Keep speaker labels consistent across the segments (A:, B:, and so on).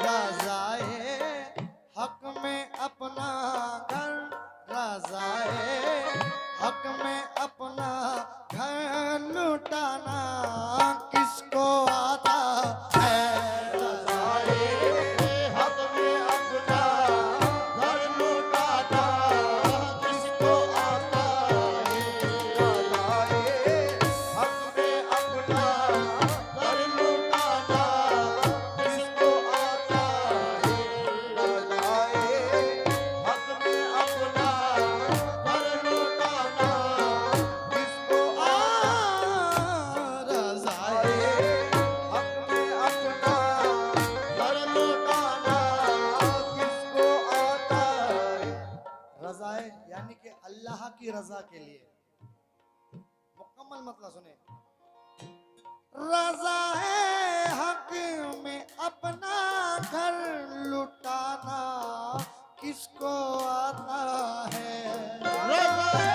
A: रज़ाए हक में अपना घर, रज़ाए हक में अपना घर लुटाना किसको आता है। रज़ाए हक में अपना घर लुटाना किसको आता है। रज़ाए हक में अपना घर लुटाना किसको आता है। रज़ाए हक में अपना घर लुटाना किसको रज़ाए हक में अपना घर लुटाना किसको आता है। रज़ाए यानी कि अल्लाह की रजा के लिए। मुकम्मल मतलब सुने। रज़ाए हक में अपना घर लुटाना किसको आता है। रज़ाए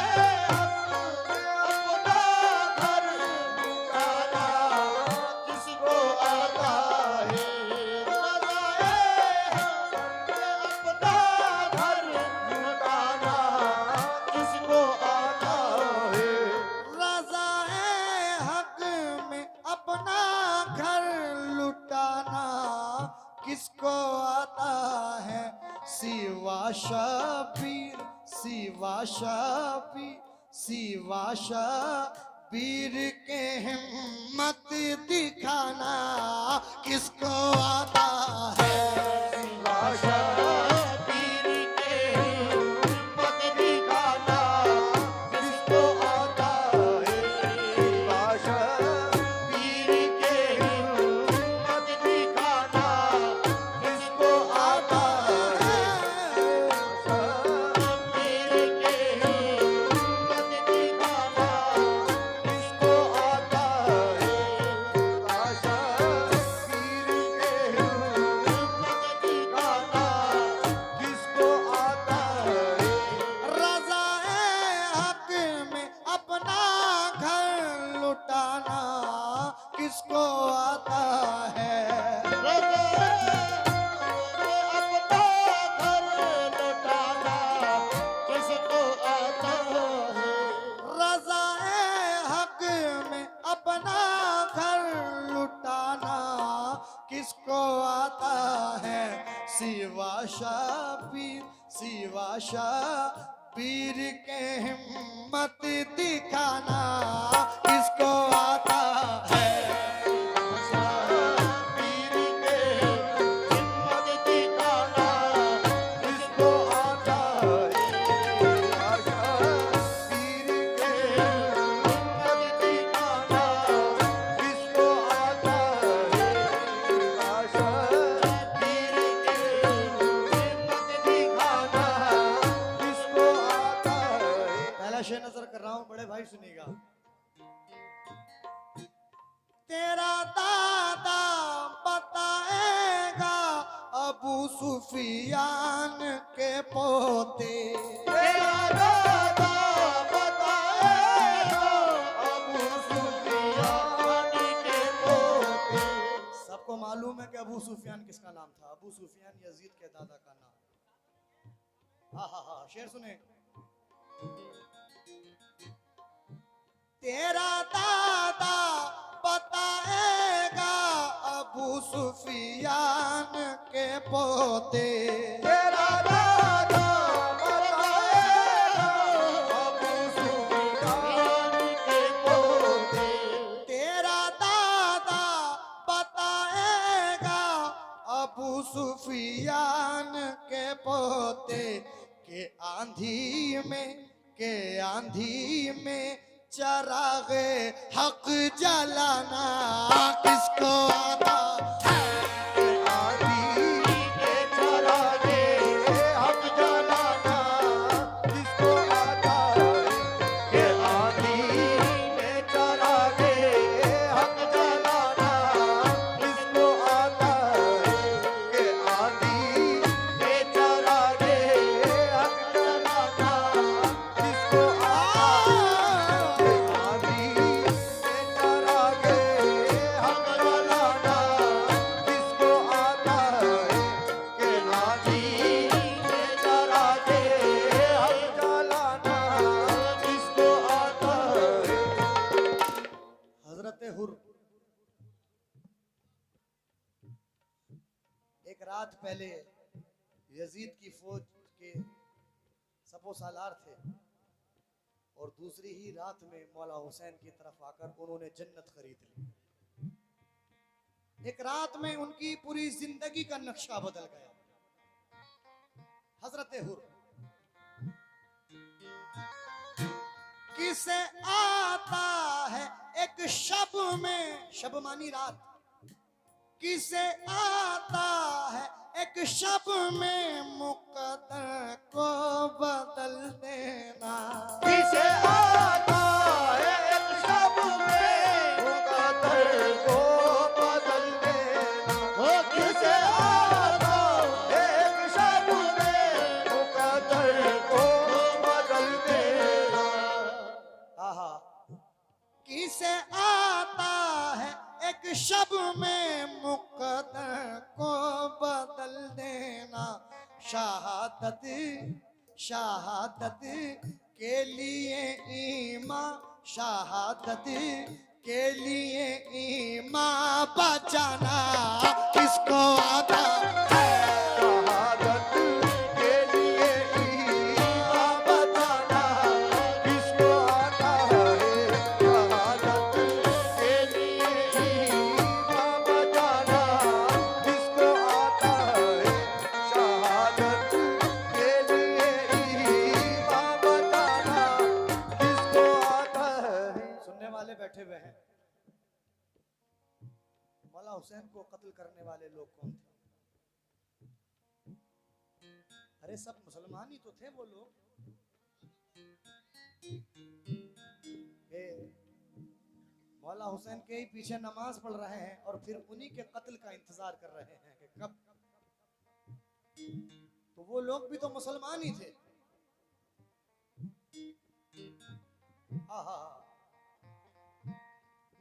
A: हक में अपना घर लुटाना किसको आता है। रज़ाए हक में अपना घर लुटाना किसको आता है। रज़ाए हक में अपना घर लुटाना किसको आता है। सिवा शबीर सिवा शबीर सिवा शबीर के हिम्मत दिखाना किसको आता है। सिवा शबीर के हिम्मत दिखाना किसको आता है। सिवा शबीर के हिम्मत दिखाना किसको आता है। शबीर के हिम्मत दिखाना किसको आता है। शबीर के हिम्मत दिखाना किसको आता है। रज़ाए हक में अपना घर लुटाना किसको आता है। रज़ाए अपना घर लुटाना किसको आता है। रज़ाए हक में अपना घर लुटाना किसको आता है। सिवा शबीर के हिम्मत दिखाना किसको आता है। शबीर के हिम्मत दिखाना किसको आता है। शबीर के हिम्मत दिखाना किसको आता है। शबीर के हिम्मत दिखाना किसको आता है। पहला शेर नजर कर रहा हूं, बड़े भाई सुनिएगा। तेरा दादा बताएगा अबू सुफियान के पोते। तेरा दादा बताएगा अबू सुफियान के पोते। सबको मालूम है कि अबू सुफियान किसका नाम था। अबू सुफियान यजीद के दादा का नाम। हाँ शेर सुने। तेरा दादा बताएगा अबू सुफियान के पोते। तेरा दादा बताएगा अबू सुफियान के पोते। तेरा दादा बताएगा अबू सुफियान के पोते। के आंधी में चरागे हक जलाना किसको आता है। आंधी में चरागे हक जलाना किसको आता है। के आंधी में चरागे हक जलाना किसको आता है। के आंधी में चरागे हक जलाना किसको आता है। आंधी में चरागे हक जलाना रात पहले यजीद की फौज के सपो सालार थे और दूसरी ही रात में मौला हुसैन की तरफ आकर उन्होंने जन्नत खरीद ली। एक रात में उनकी पूरी जिंदगी का नक्शा बदल गया। हजरत हुर किसे आता है एक शब में, शब मानी रात, किसे आता है एक शब में मुकद्दर को बदल देना।
B: किसे आता है एक शब में मुकद्दर को बदल देना। हो किसे आता है एक शब में मुकद्दर को बदल देना।
A: आहा, किसे आता है एक शब में मुकद्दर को बदल देना। शहादत शहादत के लिए ईमान, शहादत के लिए ईमान बचाना किसको आता है।
B: शहादत के लिए ईमान बचाना किसको आता है। शहादत के लिए ईमान बचाना किसको आता है। शहादत के लिए ईमान बचाना किसको आता है।
A: सुनने वाले बैठे हुए हैं, मौला हुसैन को कत्ल करने वाले लोग कौन थे? अरे सब मुसलमान ही तो थे वो लोग। मौला हुसैन के ही पीछे नमाज पढ़ रहे हैं और फिर उन्हीं के कत्ल का इंतजार कर रहे हैं कि कब। तो वो लोग भी तो मुसलमान ही थे। आहा,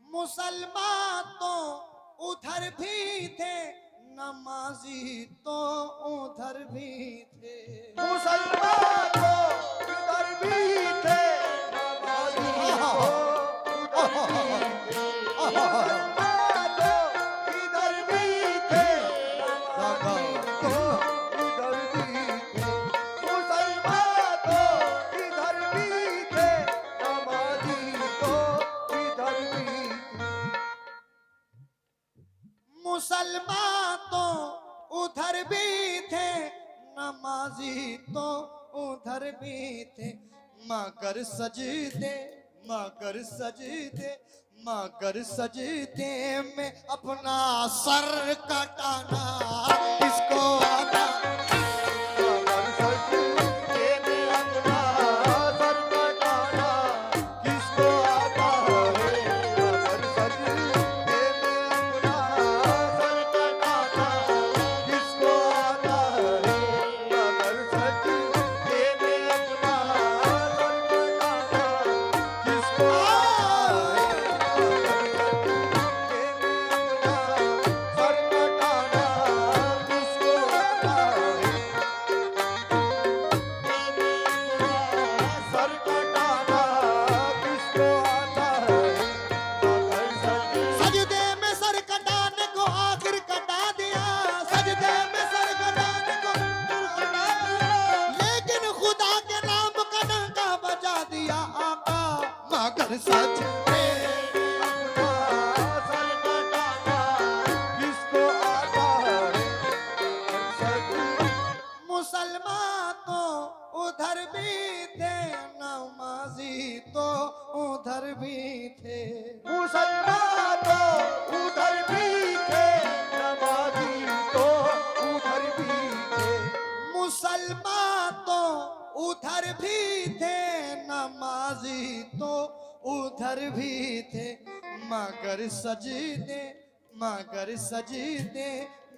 A: मुसलमान तो उधर भी थे, नमाजी तो उधर भी थे।
B: मुसलमान तो इधर भी थे, नमाजी तो उधर भी थे। मुसलमान तो इधर भी थे, नमाजी तो उधर भी थे। मुसलमान तो इधर भी थे, नमाजी तो इधर भी थे।
A: मुसलमान तो उधर भी थे, नमाजी तो उधर भी थे। मगर सजदे मगर सजदे मगर सजदे में अपना सर कटाना किसको आता।
B: मगर सजदे में अपना सर कटाना किसको आता है। मगर सजदे में अपना सर कटाना किसको आता है। मगर सजदे में अपना सर कटाना किसको आता है।
A: सजदे में सर कटाने को आखिर कटा दिया, सजदे में सर कटाने को कटा दिया, लेकिन खुदा के नाम का डंका बजा दिया आका। मगर सच मुसलमान तो उधर भी थे, नमाजी तो उधर भी थे।
B: मुसलमान तो उधर भी थे, नमाजी तो उधर भी थे।
A: मुसलमान तो उधर भी थे, नमाजी तो उधर भी थे। मगर सजदे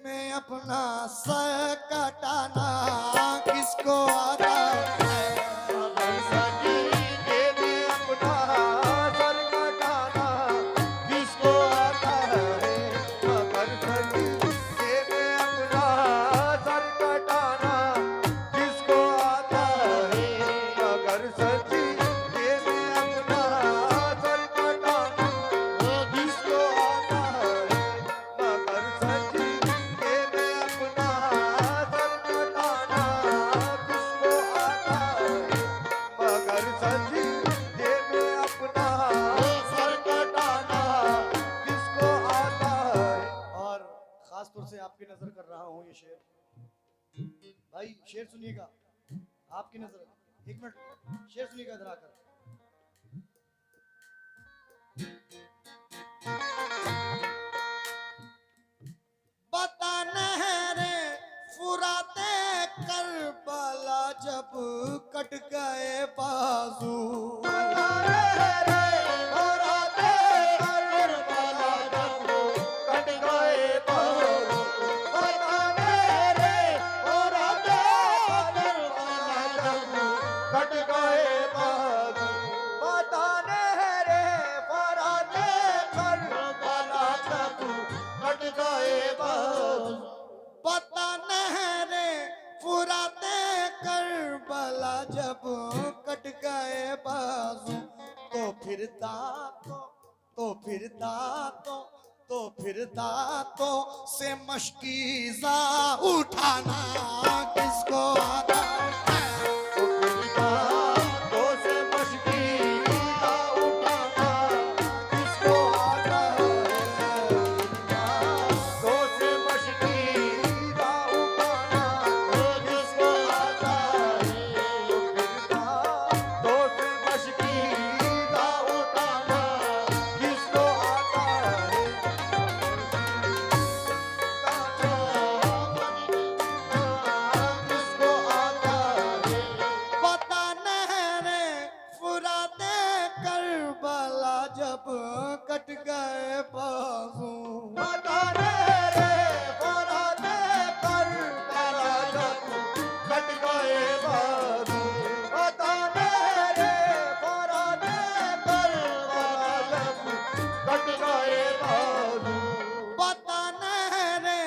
A: में अपना सर कटाना किसको आता है।
B: मगर सजदे में अपना सर कटाना किसको आता है। मगर सजदे में अपना सर कटाना किसको आता है। मगर सजदे में अपना सर कटाना किसको आता है। मगर सजदे में अपना
A: आपकी नजर कर रहा हूं ये शेर। भाई शेर सुनिएगा, आपकी नजर। एक मिनट, शेर सुनिएगा इधर आकर। बता नहरे फुराते करबला जब कट गए बाजू,
B: बता नहरे फुराते करबला जब कट गए बाजू, बता नहरे फुराते करबला जब कट गए बाजू, बता नहरे फुराते करबला जब कट गए बाजू।
A: बता नहरे फुराते करबला जब कट गए बाजू, तो फिर दांतों से मशकीज़ा उठाना किसको आता है?
B: दांतों से मशकीज़ा उठाना किसको आता है? दांतों से मशकीज़ा उठाना किसको आता है? दांतों से मशकीज़ा उठाना किसको आता है? किसको आता है?
A: पता नहरे फुराते करबला जब कट गए बाजू,
B: बता नहरे फुराते करबला जब कट गए बाजू, बता नहरे फुराते करबला जब कट गए बाजू।
A: पता नहरे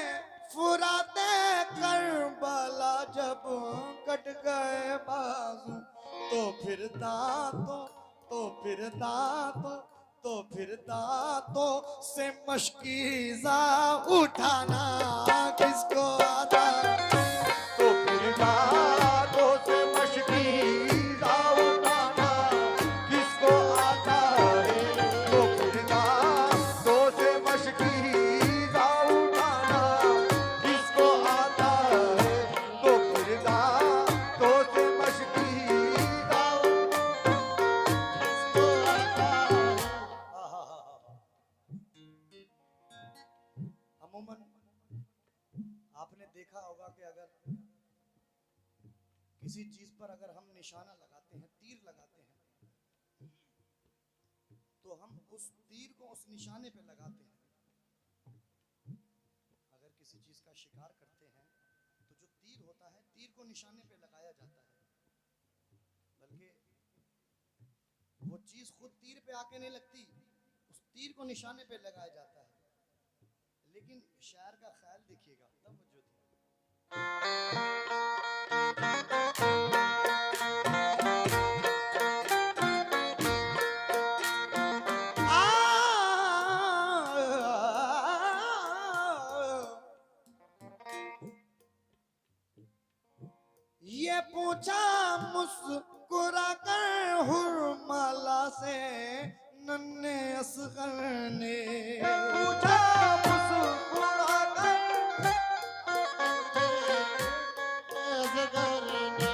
A: फुराते करबला जब कट गए बाजू, तो फिर दांतों से मशकीज़ा उठाना किसको आता है?
B: तो फिर दांतों से मशकीज़ा उठाना किसको आता है? तो फिर दांतों से मशकीज़ा उठाना किसको आता है? तो फिर दांतों से मशकीज़ा किसको आता है?
A: अमूमन आपने देखा होगा कि अगर किसी चीज पर अगर हम निशाना लगाते हैं, तीर लगाते हैं, तो हम उस तीर को उस निशाने पे लगाते हैं। अगर किसी चीज का शिकार करते हैं तो जो तीर होता है, तीर को निशाने पे लगाया जाता है, बल्कि वो चीज खुद तीर पे आके नहीं लगती, उस तीर को निशाने पे लगाया जाता है। लेकिन शायर का ख्याल देखिएगा, तवज्जो दीजिए। ये पूछा मुस्कुरा कर हुरमाला से नन्हे असगर ने,
B: पूछा मुस्कुरा कर असगर ने,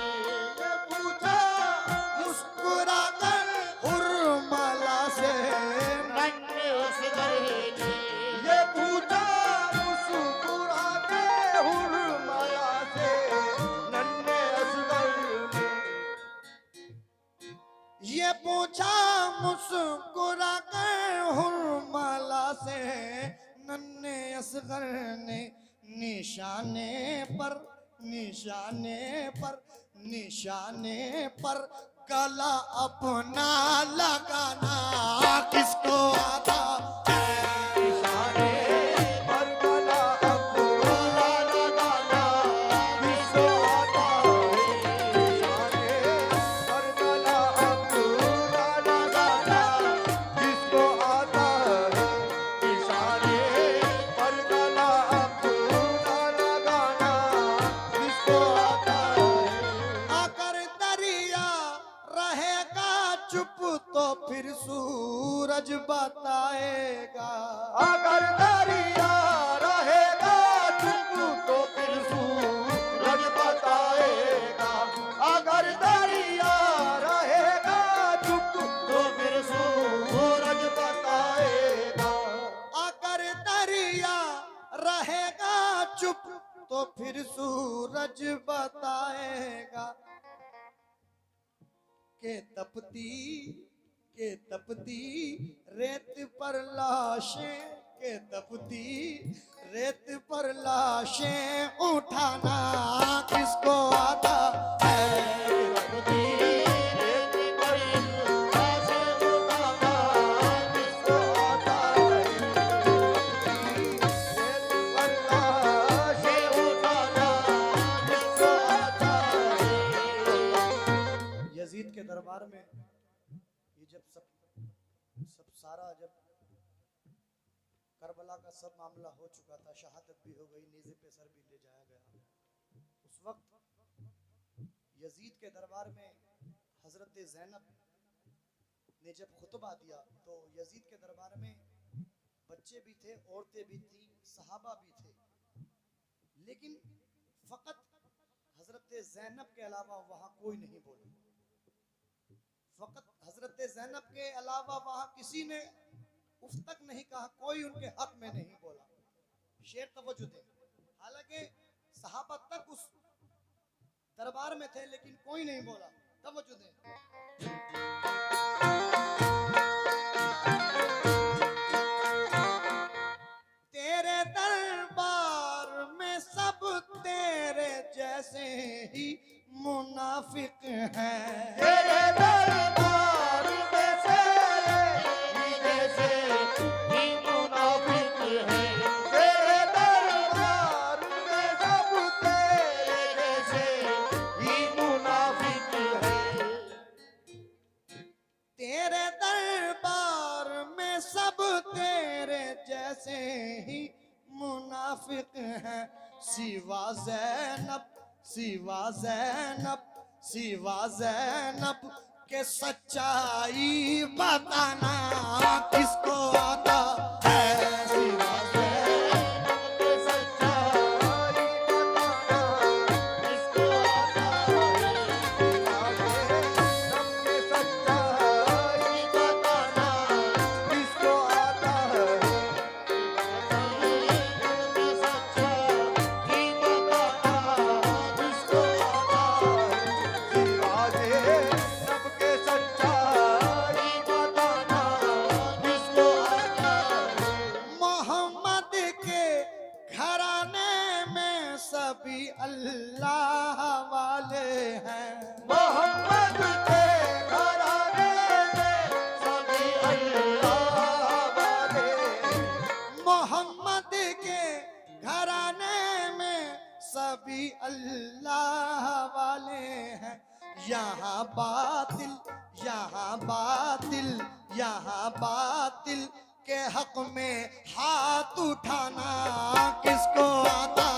B: ये पूछा
A: मुस्कुरा कर हुरमाला से
B: नन्हे असगर ने, ये पूछा मुस्कुरा के हुरमाला से नन्हे असगर ने।
A: ये पूछा मुस्कुरा कर हुरमाला से नन्हे असगर ने, निशाने पर गला अपना लगाना किसको आता है?
B: निशाने पर गला अपना लगाना किसको आता है? निशाने पर गला अपना लगाना किसको आता है? निशाने पर गला अपना लगाना किसको आता है?
A: अगर दरिया रहेगा चुप तो फिर सूरज बताएगा,
B: अगर दरिया रहेगा चुप
A: तो फिर सूरज बताएगा के तपती रेत पर लाशें, के तपती रेत पर लाशें उठाना किसको आता है। तपती रेत पर लाशें उठाना किसको आता है। रेत पर लाशें उठाना किसको आता है। यजीद के दरबार में ये जब सब सारा जब करबला का सब मामला हो चुका था, शहादत भी हो गई, नेज़े पे सर भी ले जाया गया, उस वक्त यजीद के दरबार में हजरत ज़ैनब ने जब खुतबा दिया तो यजीद के दरबार में बच्चे भी थे, औरतें भी थी, सहाबा भी थे, लेकिन फकत हजरत ज़ैनब के अलावा वहां कोई नहीं बोला। फकत हजरत ज़ैनब के अलावा वहां किसी ने उफ तक नहीं कहा, कोई उनके हक में नहीं बोला। शेर तवज्जो दें, हालांकि सहाबा तक उस दरबार में थे लेकिन कोई नहीं बोला। तवज्जो दें। तेरे दरबार में सब तेरे जैसे ही मुनाफिक हैं। तेरे दरबार में सारे जैसे ही मुनाफिक हैं। तेरे दरबार में सब तेरे जैसे ही मुनाफिक हैं। तेरे दरबार में सब तेरे जैसे ही मुनाफिक हैं। सिवा ज़ैनब, सिवा ज़ैनब, सिवा ज़ैनब के सच्चाई बताना किसको आता है। सिवा ज़ैनब के सच्चाई बताना किसको आता है। सिवा ज़ैनब के सच्चाई बताना किसको आता है। सभी अल्लाह वाले हैं। मोहम्मद के घराने में सभी अल्लाह वाले। मोहम्मद के घराने में सभी अल्लाह वाले हैं। यहाँ बातिल, यहाँ बातिल, यहाँ बातिल के हक में हाथ उठाना किसको आता